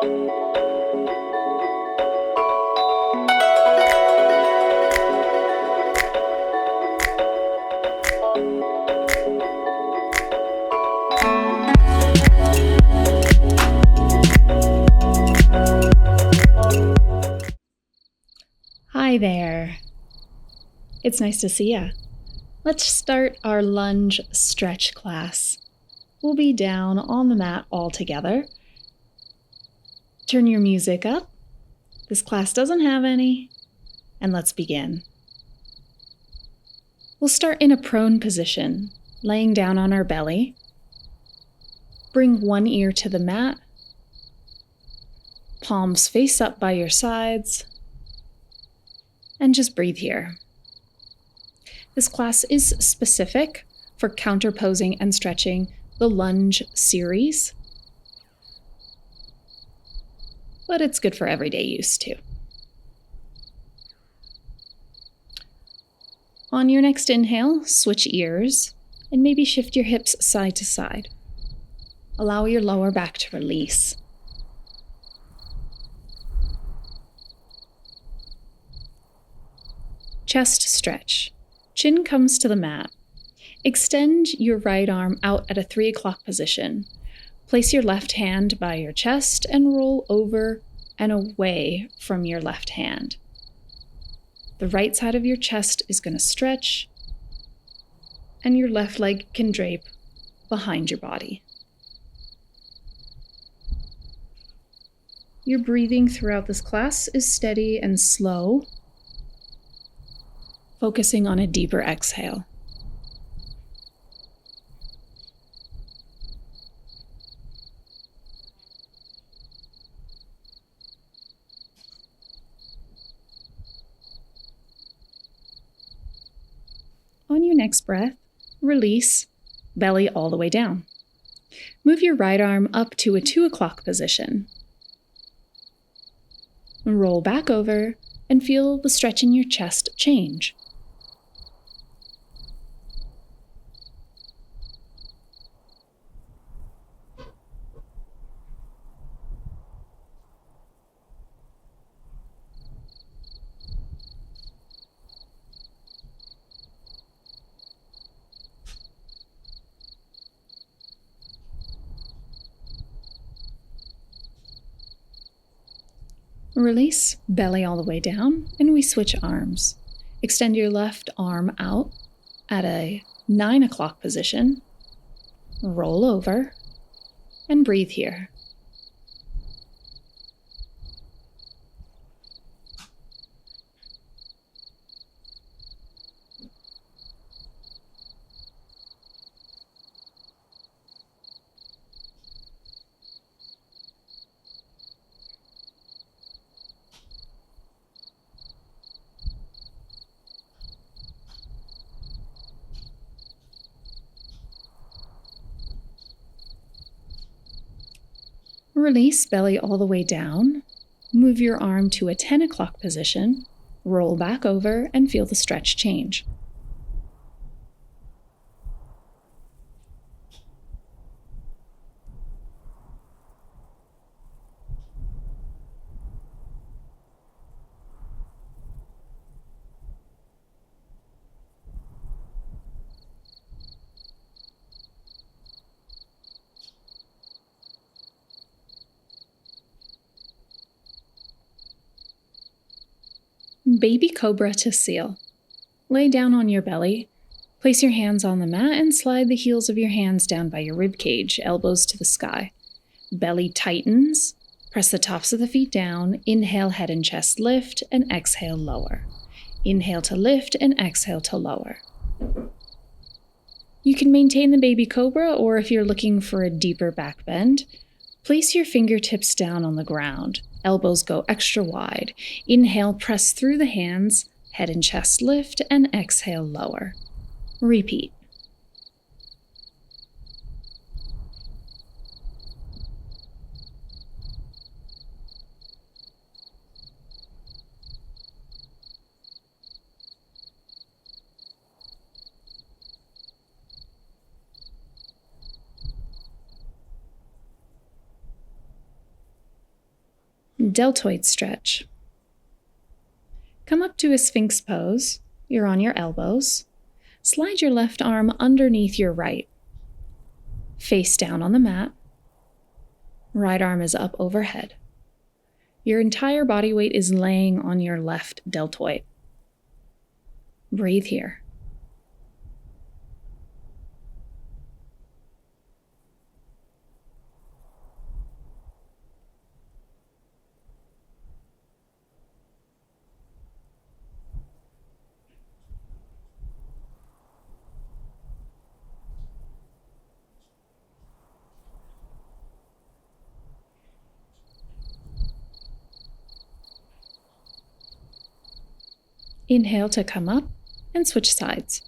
Hi there. It's nice to see ya. Let's start our lunge stretch class. We'll be down on the mat all together. Turn your music up. This class doesn't have any. And let's begin. We'll start in a prone position, laying down on our belly. Bring one ear to the mat. Palms face up by your sides. And just breathe here. This class is specific for counterposing and stretching the lunge series, but it's good for everyday use too. On your next inhale, switch ears and maybe shift your hips side to side. Allow your lower back to release. Chest stretch. Chin comes to the mat. Extend your right arm out at a 3 o'clock position. Place your left hand by your chest and roll over and away from your left hand. The right side of your chest is going to stretch, and your left leg can drape behind your body. Your breathing throughout this class is steady and slow, focusing on a deeper exhale. On your next breath, release, belly all the way down. Move your right arm up to a 2 o'clock position. Roll back over and feel the stretch in your chest change. Release, belly all the way down, and we switch arms. Extend your left arm out at a 9 o'clock position. Roll over and breathe here. Release, belly all the way down. Move your arm to a 10 o'clock position. Roll back over and feel the stretch change. Baby Cobra to Seal. Lay down on your belly. Place your hands on the mat and slide the heels of your hands down by your rib cage, elbows to the sky. Belly tightens. Press the tops of the feet down. Inhale, head and chest lift, and exhale, lower. Inhale to lift and exhale to lower. You can maintain the Baby Cobra, or if you're looking for a deeper back bend, place your fingertips down on the ground. Elbows go extra wide. Inhale, press through the hands, head and chest lift, and exhale, lower. Repeat. Deltoid stretch. Come up to a Sphinx pose. You're on your elbows. Slide your left arm underneath your right. Face down on the mat. Right arm is up overhead. Your entire body weight is laying on your left deltoid. Breathe here. Inhale to come up and switch sides.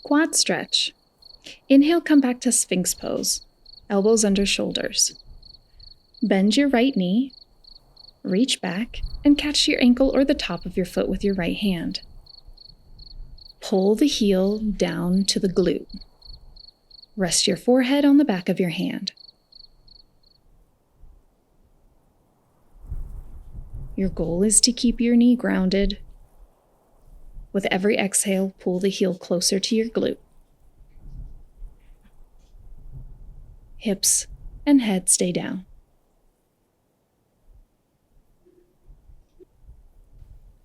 Quad stretch. Inhale, come back to Sphinx pose. Elbows under shoulders. Bend your right knee, reach back, and catch your ankle or the top of your foot with your right hand. Pull the heel down to the glute. Rest your forehead on the back of your hand. Your goal is to keep your knee grounded. With every exhale, pull the heel closer to your glute. Hips and head stay down.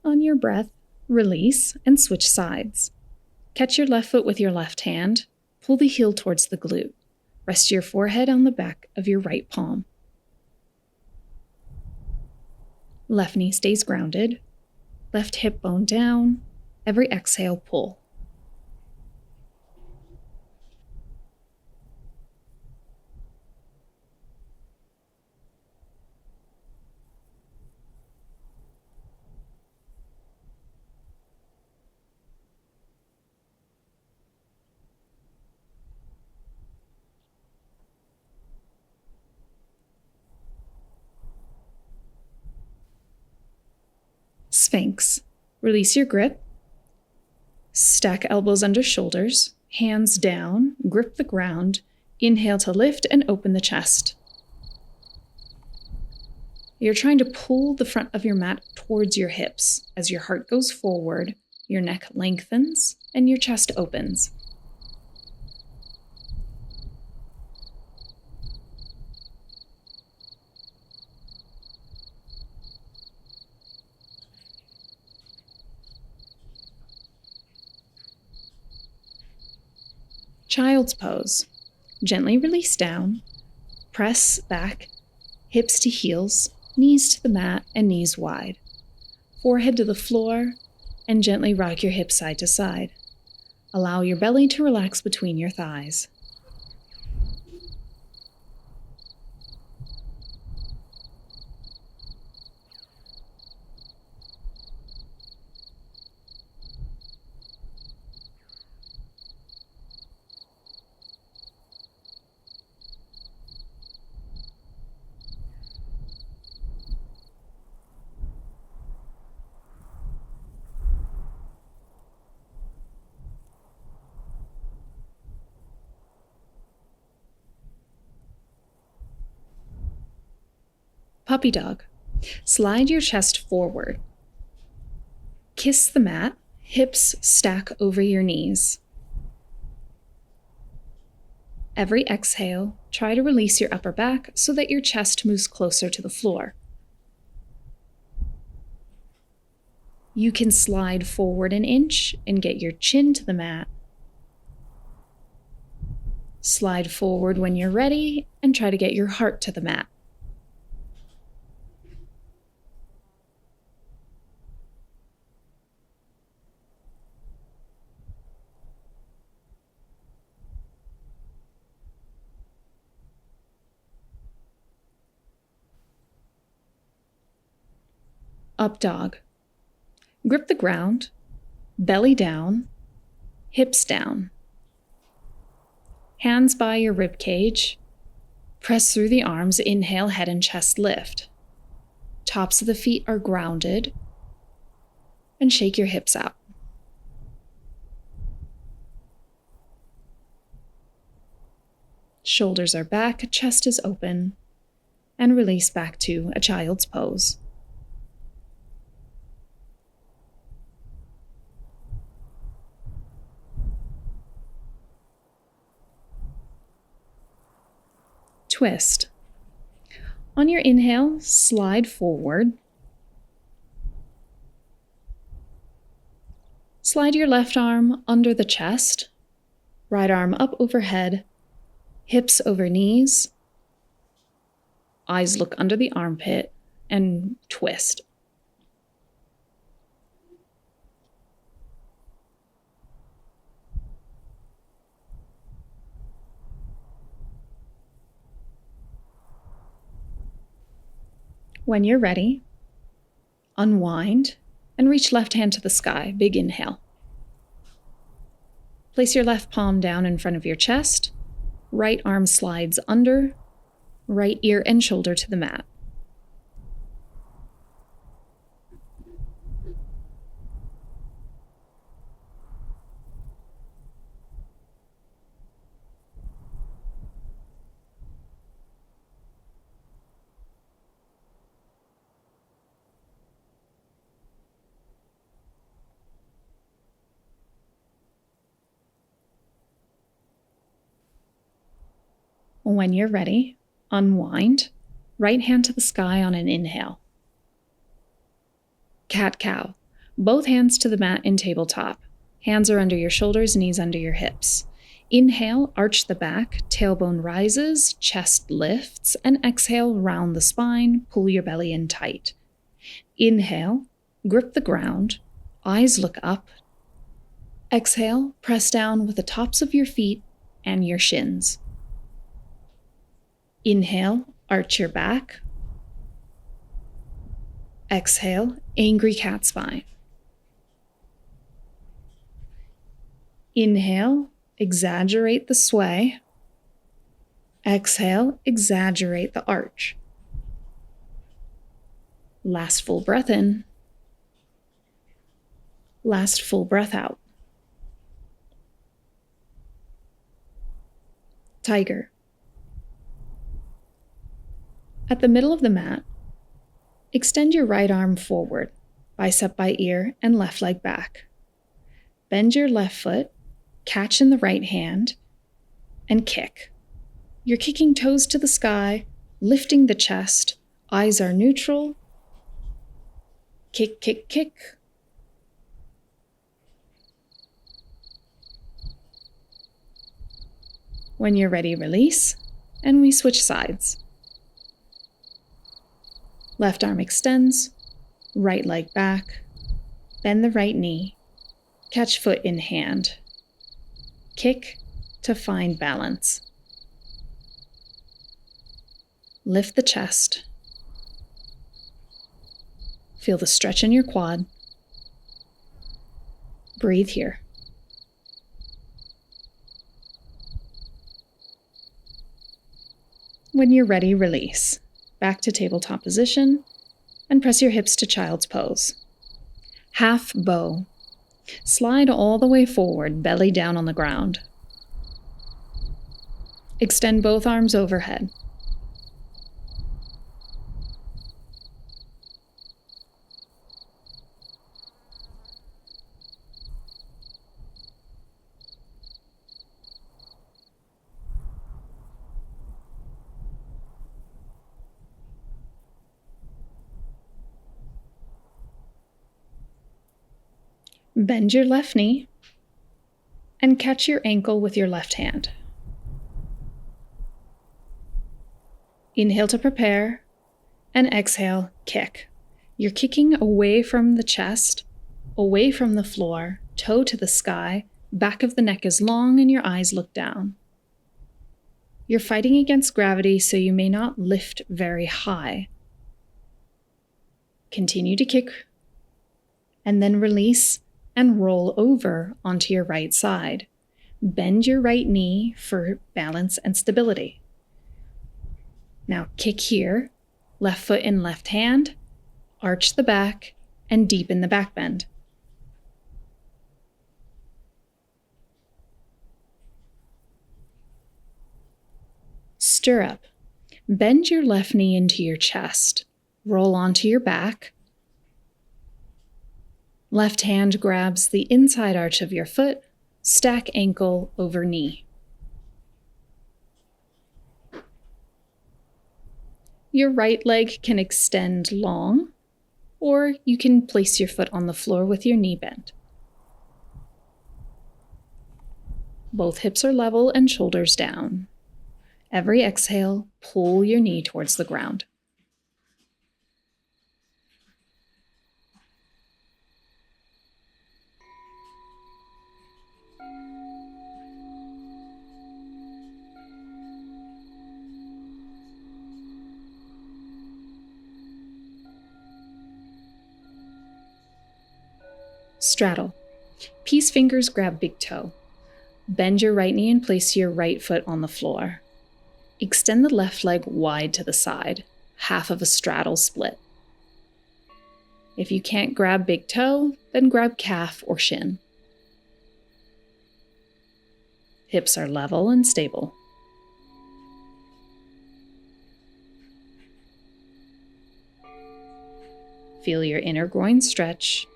On your breath, release and switch sides. Catch your left foot with your left hand. Pull the heel towards the glute. Rest your forehead on the back of your right palm. Left knee stays grounded. Left hip bone down. Every exhale, pull. Sphinx. Release your grip. Stack elbows under shoulders, hands down, grip the ground. Inhale to lift and open the chest. You're trying to pull the front of your mat towards your hips. As your heart goes forward, your neck lengthens and your chest opens. Child's pose. Gently release down. Press back, hips to heels, knees to the mat and knees wide. Forehead to the floor, and gently rock your hips side to side. Allow your belly to relax between your thighs. Puppy dog. Slide your chest forward. Kiss the mat, hips stack over your knees. Every exhale, try to release your upper back so that your chest moves closer to the floor. You can slide forward an inch and get your chin to the mat. Slide forward when you're ready and try to get your heart to the mat. Up dog. Grip the ground, belly down, hips down. Hands by your rib cage. Press through the arms, inhale, head and chest lift. Tops of the feet are grounded, and shake your hips out. Shoulders are back, chest is open, and release back to a child's pose. Twist. On your inhale, slide forward. Slide your left arm under the chest, right arm up overhead, hips over knees, eyes look under the armpit, and twist. When you're ready, unwind and reach left hand to the sky. Big inhale. Place your left palm down in front of your chest. Right arm slides under, right ear and shoulder to the mat. When you're ready, unwind, right hand to the sky on an inhale. Cat-cow. Both hands to the mat in tabletop. Hands are under your shoulders, knees under your hips. Inhale, arch the back, tailbone rises, chest lifts, and exhale, round the spine, pull your belly in tight. Inhale, grip the ground, eyes look up. Exhale, press down with the tops of your feet and your shins. Inhale, arch your back. Exhale, angry cat spine. Inhale, exaggerate the sway. Exhale, exaggerate the arch. Last full breath in. Last full breath out. Tiger. At the middle of the mat, extend your right arm forward, bicep by ear, and left leg back. Bend your left foot, catch in the right hand, and kick. You're kicking toes to the sky, lifting the chest, eyes are neutral. Kick, kick, kick. When you're ready, release, and we switch sides. Left arm extends, right leg back, bend the right knee, catch foot in hand. Kick to find balance. Lift the chest. Feel the stretch in your quad. Breathe here. When you're ready, release. Back to tabletop position, and press your hips to child's pose. Half bow. Slide all the way forward, belly down on the ground. Extend both arms overhead. Bend your left knee and catch your ankle with your left hand. Inhale to prepare and exhale, kick. You're kicking away from the chest, away from the floor, toe to the sky, back of the neck is long and your eyes look down. You're fighting against gravity, so you may not lift very high. Continue to kick and then release and roll over onto your right side. Bend your right knee for balance and stability. Now kick here, left foot in left hand, arch the back, and deepen the back bend. Stirrup. Bend your left knee into your chest. Roll onto your back. Left hand grabs the inside arch of your foot. Stack ankle over knee. Your right leg can extend long, or you can place your foot on the floor with your knee bent. Both hips are level and shoulders down. Every exhale, pull your knee towards the ground. Straddle. Peace fingers grab big toe. Bend your right knee and place your right foot on the floor. Extend the left leg wide to the side, half of a straddle split. If you can't grab big toe, then grab calf or shin. Hips are level and stable. Feel your inner groin stretch.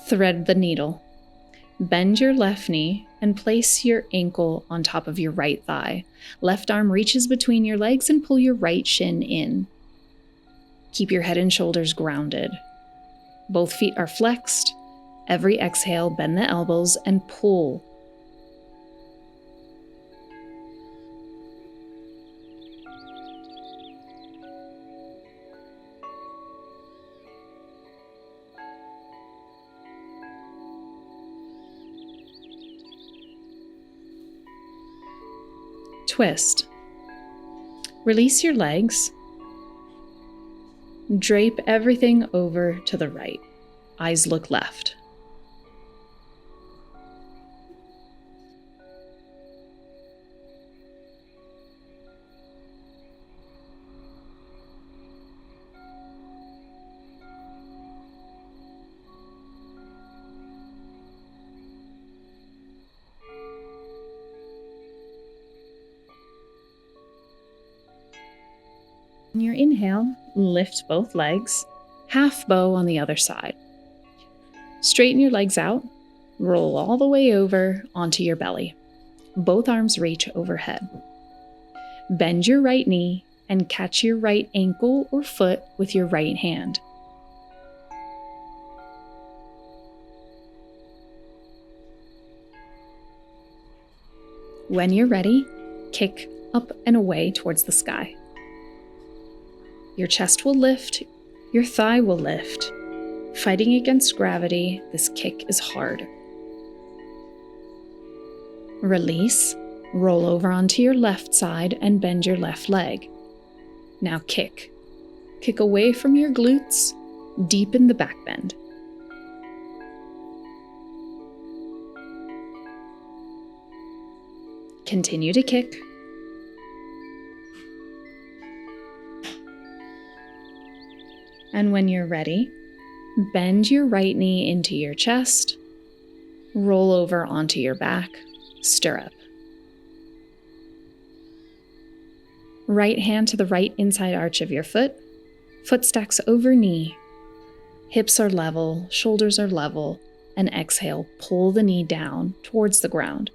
Thread the needle. Bend your left knee and place your ankle on top of your right thigh. Left arm reaches between your legs and pull your right shin in. Keep your head and shoulders grounded. Both feet are flexed. Every exhale, bend the elbows and pull. Twist. Release your legs. Drape everything over to the right. Eyes look left. On your inhale, lift both legs, half bow on the other side. Straighten your legs out, roll all the way over onto your belly. Both arms reach overhead. Bend your right knee and catch your right ankle or foot with your right hand. When you're ready, kick up and away towards the sky. Your chest will lift, your thigh will lift. Fighting against gravity, this kick is hard. Release, roll over onto your left side and bend your left leg. Now kick. Kick away from your glutes, deepen the back bend. Continue to kick. And when you're ready, bend your right knee into your chest, roll over onto your back, stirrup. Right hand to the right inside arch of your foot, foot stacks over knee. Hips are level, shoulders are level, and exhale, pull the knee down towards the ground.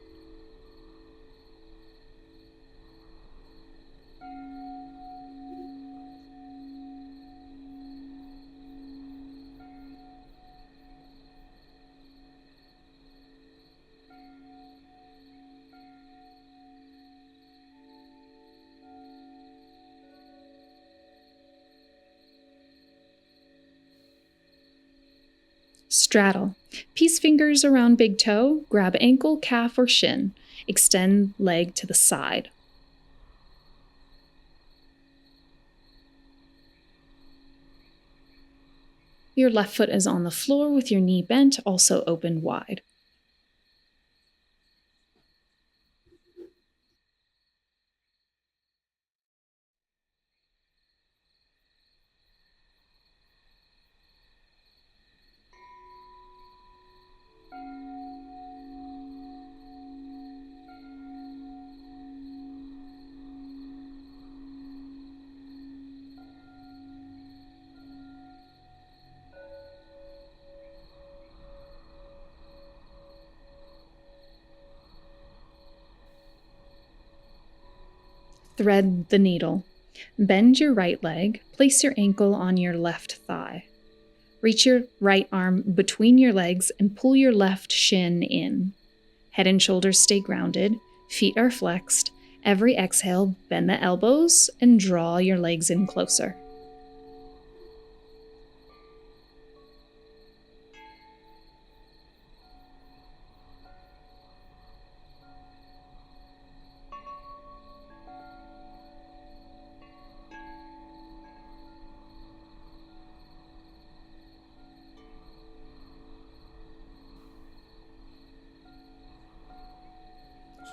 Straddle. Peace fingers around big toe, grab ankle, calf, or shin. Extend leg to the side. Your left foot is on the floor with your knee bent, also open wide. Thread the needle. Bend your right leg, place your ankle on your left thigh. Reach your right arm between your legs and pull your left shin in. Head and shoulders stay grounded, feet are flexed. Every exhale, bend the elbows and draw your legs in closer.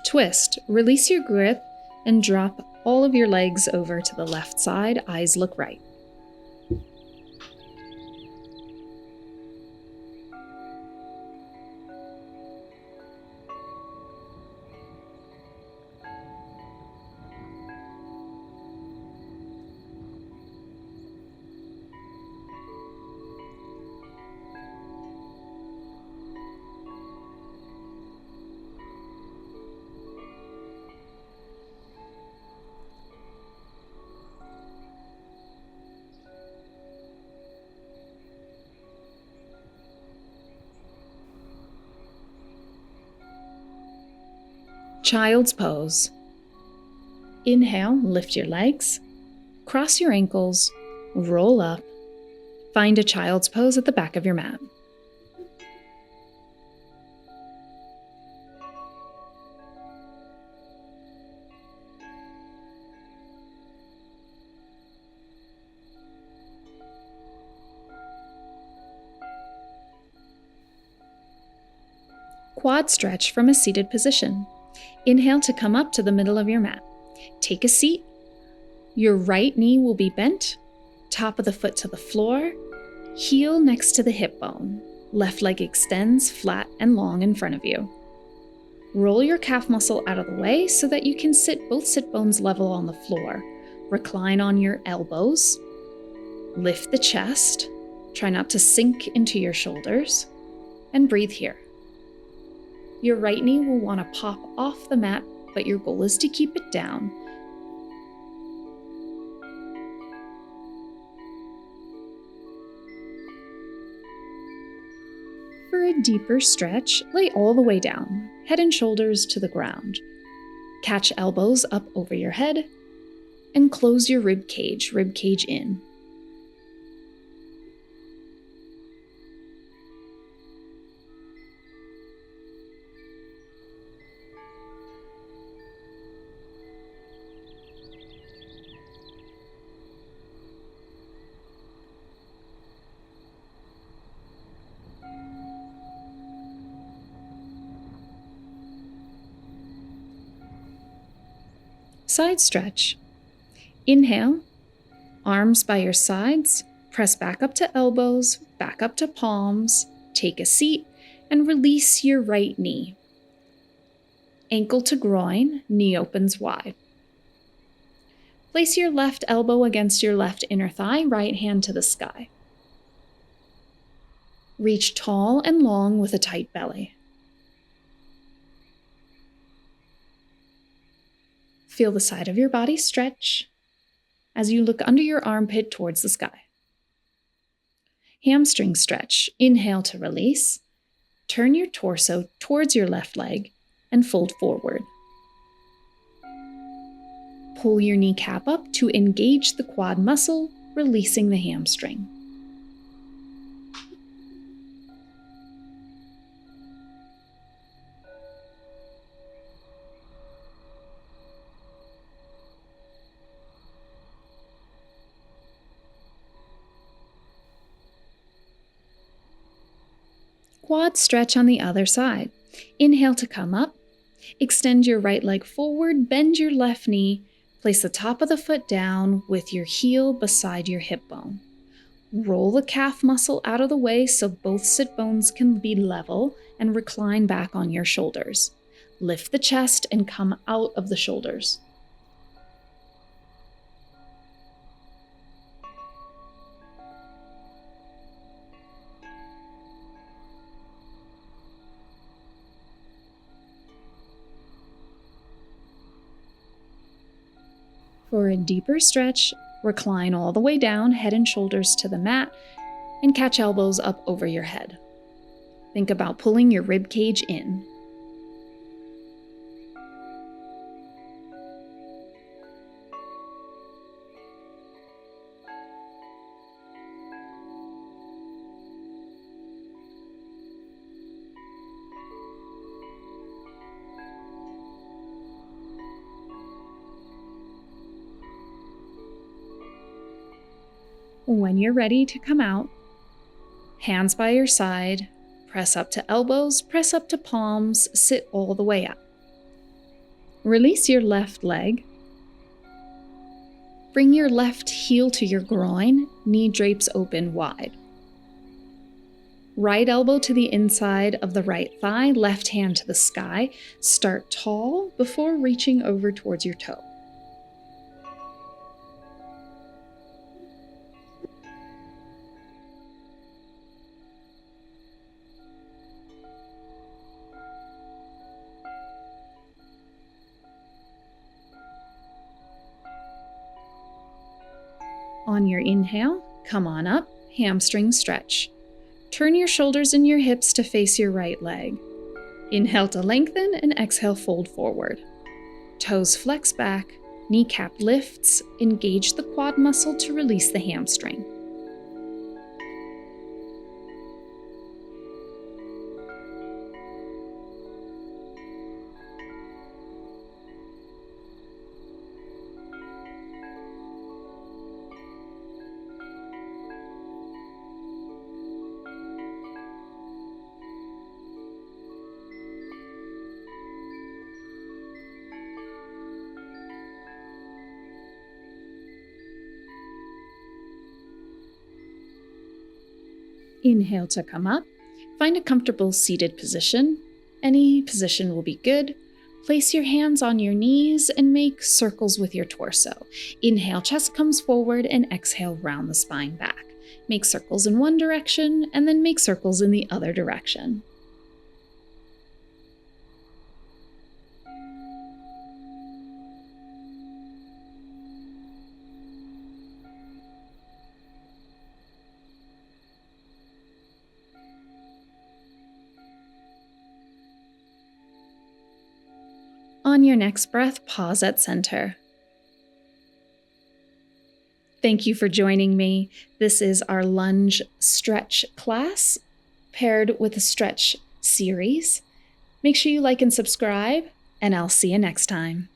Twist. Release your grip and drop all of your legs over to the left side. Eyes look right. Child's pose. Inhale, lift your legs, cross your ankles, roll up. Find a child's pose at the back of your mat. Quad stretch from a seated position. Inhale to come up to the middle of your mat. Take a seat. Your right knee will be bent, top of the foot to the floor, heel next to the hip bone. Left leg extends flat and long in front of you. Roll your calf muscle out of the way so that you can sit both sit bones level on the floor. Recline on your elbows. Lift the chest. Try not to sink into your shoulders. And breathe here. Your right knee will want to pop off the mat, but your goal is to keep it down. For a deeper stretch, lay all the way down, head and shoulders to the ground. Catch elbows up over your head, and close your rib cage in. Side stretch. Inhale, arms by your sides, press back up to elbows, back up to palms, take a seat, and release your right knee. Ankle to groin, knee opens wide. Place your left elbow against your left inner thigh, right hand to the sky. Reach tall and long with a tight belly. Feel the side of your body stretch as you look under your armpit towards the sky. Hamstring stretch. Inhale to release. Turn your torso towards your left leg and fold forward. Pull your kneecap up to engage the quad muscle, releasing the hamstring. Quad stretch on the other side. Inhale to come up. Extend your right leg forward, bend your left knee. Place the top of the foot down with your heel beside your hip bone. Roll the calf muscle out of the way so both sit bones can be level and recline back on your shoulders. Lift the chest and come out of the shoulders. For a deeper stretch, recline all the way down, head and shoulders to the mat, and catch elbows up over your head. Think about pulling your rib cage in. When you're ready to come out, hands by your side, press up to elbows, press up to palms, sit all the way up. Release your left leg. Bring your left heel to your groin, knee drapes open wide. Right elbow to the inside of the right thigh, left hand to the sky. Start tall before reaching over towards your toe. On your inhale, come on up, hamstring stretch. Turn your shoulders and your hips to face your right leg. Inhale to lengthen and exhale, fold forward. Toes flex back, kneecap lifts, engage the quad muscle to release the hamstring. Inhale to come up. Find a comfortable seated position. Any position will be good. Place your hands on your knees and make circles with your torso. Inhale, chest comes forward, and exhale, round the spine back. Make circles in one direction and then make circles in the other direction. On your next breath, pause at center. Thank you for joining me. This is our lunge stretch class paired with a stretch series. Make sure you like and subscribe, and I'll see you next time.